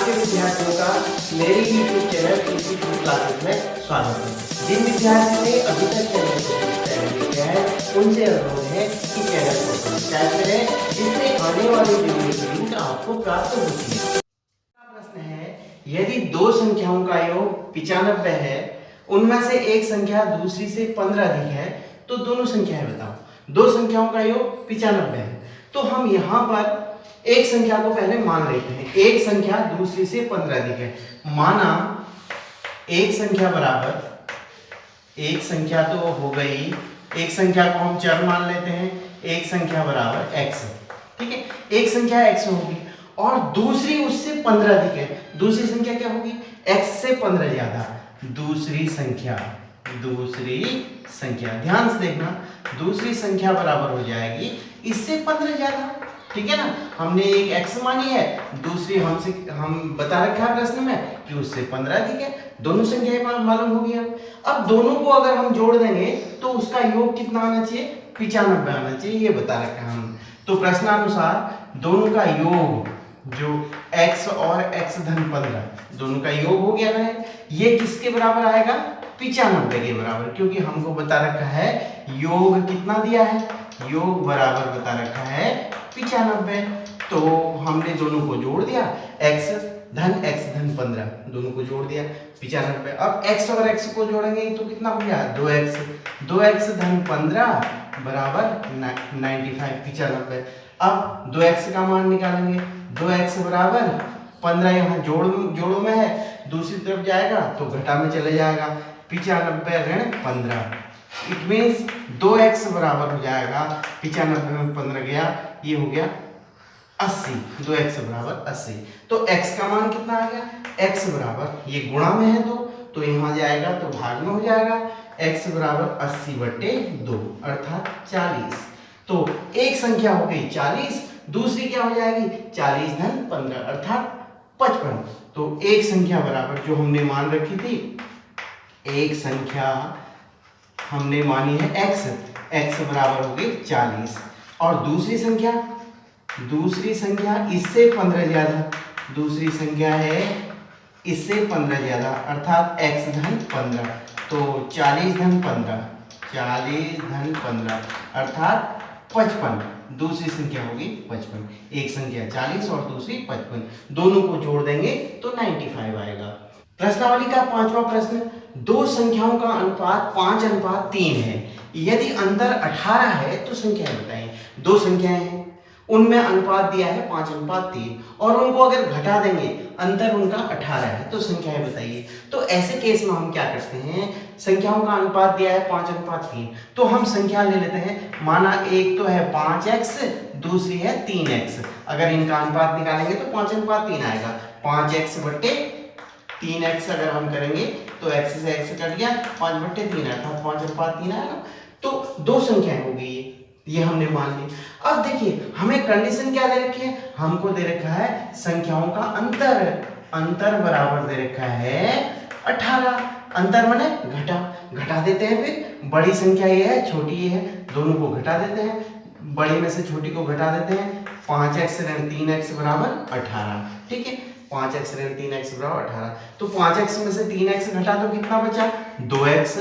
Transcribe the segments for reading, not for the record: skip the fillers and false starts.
आपके विद्यार्थियों का मेरे YouTube चैनल इसी क्लासेस में स्वागत है। जिन विद्यार्थियों ने अभी तक चैनल को सब्सक्राइब किया है उनसे अनुरोध है कि चैनल को सब्सक्राइब करें, जिससे आने वाली वीडियो की लिंक आपको प्राप्त होती है। प्रश्न है, यदि दो संख्याओं का योग 95 है, उनमें से एक संख्या दूसरी से 15 अधिक है, तो दोनों संख्याएं बताओ। दो संख्याओं का योग 95 है, तो हम यहाँ पर एक संख्या को पहले मान लेते हैं। एक संख्या दूसरी से 15 अधिक है। माना एक संख्या बराबर, एक संख्या तो हो गई, एक संख्या को हम चर मान लेते हैं। एक संख्या बराबर x, ठीक है। एक संख्या x होगी और दूसरी उससे 15 अधिक है। दूसरी संख्या क्या होगी? x से 15 ज्यादा। दूसरी संख्या ध्यान से देखना, दूसरी संख्या बराबर हो जाएगी इससे 15 ज्यादा, ठीक है ना। हमने एक x मानी है, दूसरी हम बता रखा है प्रश्न में कि उससे 15 अधिक है। दोनों संख्याएं मालूम हो गई। अब दोनों को अगर हम जोड़ देंगे तो उसका योग कितना आना चाहिए? 95 आना चाहिए, ये बता रखा है हम। तो प्रश्नानुसार दोनों का योग, जो x और x धन 15 दोनों का योग हो गया है, ये किसके बराबर आएगा? 95 के बराबर, क्योंकि हमको बता रखा है योग कितना दिया है, योग बराबर बता रखा है 95। तो हमने दोनों को जोड़ दिया, x धन 15 दोनों को जोड़ दिया 95। अब x और x को जोड़ेंगे तो कितना हो गया? 2x धन 15 बराबर 95 95। अब 2x का मान निकालेंगे। 2x बराबर 15 यहाँ जोड़ों में है, दूसरी तरफ जाएगा तो घटा में चले जाएगा। 95 ऋण 15, इट मीन्स 2x बराबर हो जाएगा 95 में 15 गया, ये हो गया 80। 2x बराबर 80। तो x का मान कितना आ गया? x बराबर, ये गुणा में है तो यहाँ जाएगा तो भाग में हो जाएगा। x बराबर 80/2 अर्थात 40। तो एक संख्या हो गई 40, दूसरी क्या हो जाएगी? 40 धन 15 अर्थात 55। तो एक संख्या बराबर, जो हमने मान रखी थी, एक संख्या हमने मानी है x बराबर हो गई 40, और दूसरी संख्या इससे 15 ज्यादा, दूसरी संख्या है इससे 15 ज्यादा अर्थात x धन 15। तो 40 धन 15 अर्थात 55। दूसरी संख्या होगी 55। एक संख्या 40 और दूसरी 55, दोनों को जोड़ देंगे तो 95 आएगा। प्रश्नावली का 5वां प्रश्न, दो संख्याओं का अनुपात 5:3 है। यदि अंतर 18 है तो संख्याएं बताएं। दो संख्याएं हैं, उनमें अनुपात दिया है 5:3 और उनको अगर घटा देंगे, अंतर उनका 18 है, तो संख्याएं बताइए। तो ऐसे केस में हम क्या करते हैं? संख्याओं का अनुपात दिया है 5:3, तो हम संख्या ले लेते हैं। माना एक तो है 5x, दूसरी है 3x। अगर इनका अनुपात निकालेंगे तो 5:3 आएगा। 5x/3x अगर हम करेंगे तो x से x कट गया, 5/3 अर्थात 5:3 आएगा। तो दो संख्याएं हो गई, ये हमने मान ली। अब देखिए हमें कंडीशन क्या दे रखी है? हमको दे रखा है संख्याओं का अंतर बराबर दे रखा है 18। अंतर माने घटा देते हैं। फिर बड़ी संख्या ये है, छोटी ये है, दोनों को घटा देते हैं। बड़ी में से छोटी को घटा देते हैं। 5x ऋण 3x बराबर 18, ठीक है। 5x ऋण 3x बराबर 18। तो 5x में से 3x घटा तो कितना बचा? 2x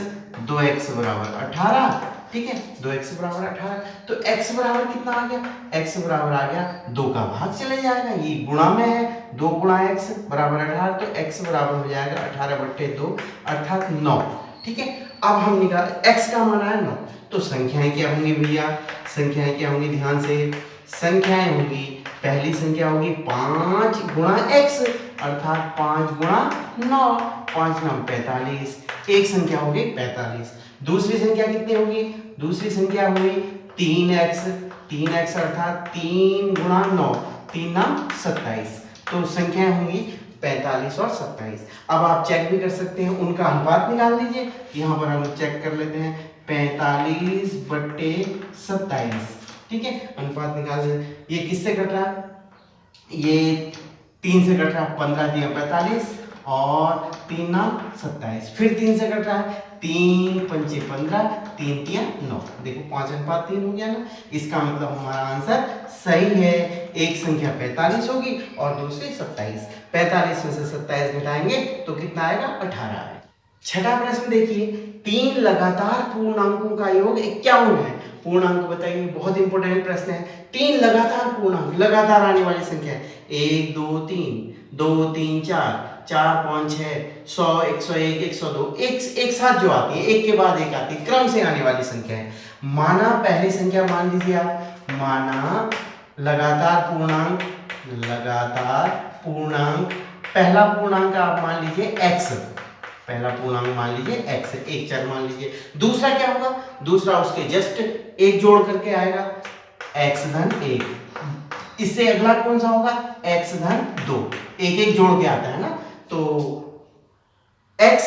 बराबर 18, ठीक है। 2x बराबर 18। तो x बराबर कितना आ गया? x बराबर आ गया 2 का भाग चले जाएगा, ये गुणा में है, 2 गुणा x बराबर 18। तो x बराबर हो जाएगा 18/2 अर्थात 9, ठीक है। अब हम निकाल, x का मान आया 9, तो संख्याएं क्या होंगी भैया? संख्याएं क्या होंगी? ध्यान से, संख्याएं होंगी, पहली संख्या होगी 5 गुणा x अर्थात 5 गुणा 9, 5 9 45। एक संख्या होगी 45। दूसरी संख्या कितनी होगी? दूसरी संख्या होगी 3x अर्थात 3 गुणा 9, 3 9 27। तो संख्याएं होंगी 45 और 27। अब आप चेक भी कर सकते हैं, उनका अनुपात निकाल लीजिए। यहाँ पर हम चेक कर लेते हैं, 45/27, ठीक है। अनुपात निकाल दीजिए। ये किससे कट रहा है? ये 3 से कट रहा है। 15 दिया 45 और 3 9 27, फिर 3 से कट रहा है, 3 पंचे 15, 3 तिया 9, देखो 5:3 हो गया ना। इसका मतलब हमारा आंसर सही है। एक संख्या 45 होगी और दूसरी 27। 45 में से 27 घटाएंगे तो कितना आएगा? 18 आएगा। छठा प्रश्न देखिए, 3 लगातार पूर्णांकों का योग 51 है। पूर्णांक बताइए, बहुत इंपॉर्टेंट प्रश्न है। 3 लगातार पूर्णांक, लगातार आने वाली संख्या है। 1 2 3, 2 3 4, 4 5 6, 100 101 102, एक साथ जो आती है, एक के बाद एक आती है, क्रम से आने वाली संख्या है। माना पहली संख्या मान लीजिए आप, माना लगातार पूर्णांक, लगातार पूर्णांक, पहला पूर्णांक आप मान लीजिए x, पहला पूर्णांक मान लीजिए x, एक चर मान लीजिए। दूसरा क्या होगा? दूसरा उसके जस्ट एक जोड़ करके आएगा, x धन 1। इससे अगला कौन सा होगा? x धन 2, एक एक जोड़ के आता है ना। तो x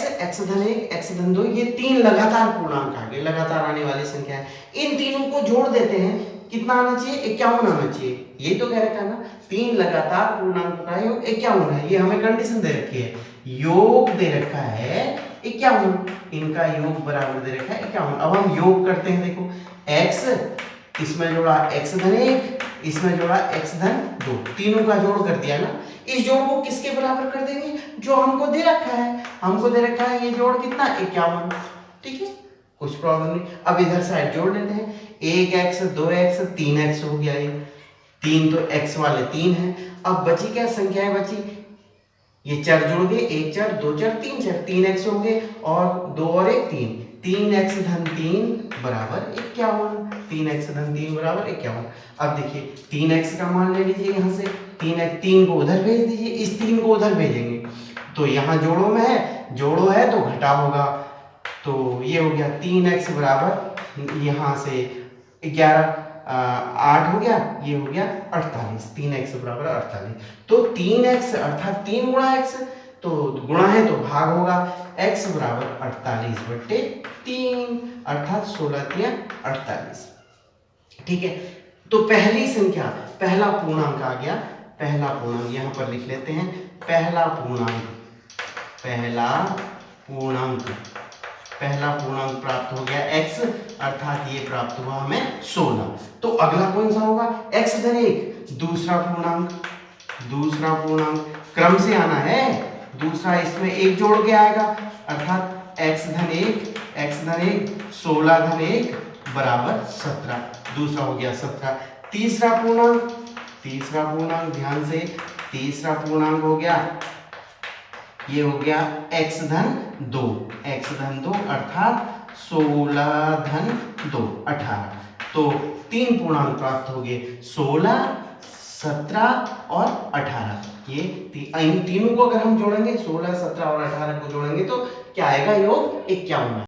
धन 1, x धन 2, ये 3 लगातार पूर्णांक आ गए, लगातार आने वाली संख्या है। इन तीनों को जोड़ देते हैं, कितना आना चाहिए? 51 आना चाहिए। ये तो कह रखा है ना, 3 लगातार पूर्णांकों का योग 51 है। ये हमें कंडीशन दे रखी है, योग दे रखा है 51, इनका योग बराबर दे रखा है 51। अब हम योग करते हैं, देखो x, इसमें जोड़ा x धन 1, इसमें जोड़ा x धन 2, तीनों का जोड़ कर दिया ना। इस जोड़ को किसके बराबर कर देंगे? जो हमको दे रखा है, हमको दे रखा है ये जोड़ कितना? 51, ठीक है, कुछ प्रॉब्लम नहीं। अब इधर साइड जोड़ लेते हैं, 1x 2x 3x हो गया। ये 3 तो x वाले 3 है। अब बची क्या संख्या है? बची ये चर जुड़ गए, एक चर 2 चर 3 चर, 3x हो गए और 2 और 1 3, 3x धन 3 बराबर 51, 3x धन 3 बराबर 51। अब देखिए 3x का मान ले लीजिए, यहाँ से 3 को उधर भेज दीजिए, इस 3 को उधर भेजेंगे तो यहाँ जोड़ों में है, जोड़ो है तो घटा होगा। तो ये हो गया 3x बराबर, यहाँ से 11 8 हो गया, ये हो गया 48, 3x बराबर 48। तो 3x अर्थात 3 गुणा x, तो गुणा है तो भाग होगा, x बराबर 48/3 अर्थात 16 48। ठीक है, तो पहली संख्या, पहला पूर्णांक आ गया, पहला पूर्णांक यहाँ पर लिख लेते हैं, पहला पूर्णांक, पहला पूर्णांक प्राप्त हो गया x, अर्थात ये प्राप्त हुआ हमें 16। तो अगला कौन सा होगा? x धन 1, दूसरा पूर्णांक क्रम से आना है, दूसरा इसमें एक जोड़ के आएगा, अर्थात x धन 1 16 धन 1 बराबर 17, दूसरा हो गया 17। तीसरा पूर्णांक ध्यान से, तीसरा पूर्णांक हो गया, ये हो गया x धन 2 अर्थात 16 धन 2 18। तो 3 पूर्णांक प्राप्त हो गए, 16 17 और 18। ये इन तीनों को अगर हम जोड़ेंगे, 16 17 और 18 को जोड़ेंगे तो क्या आएगा? योग 51।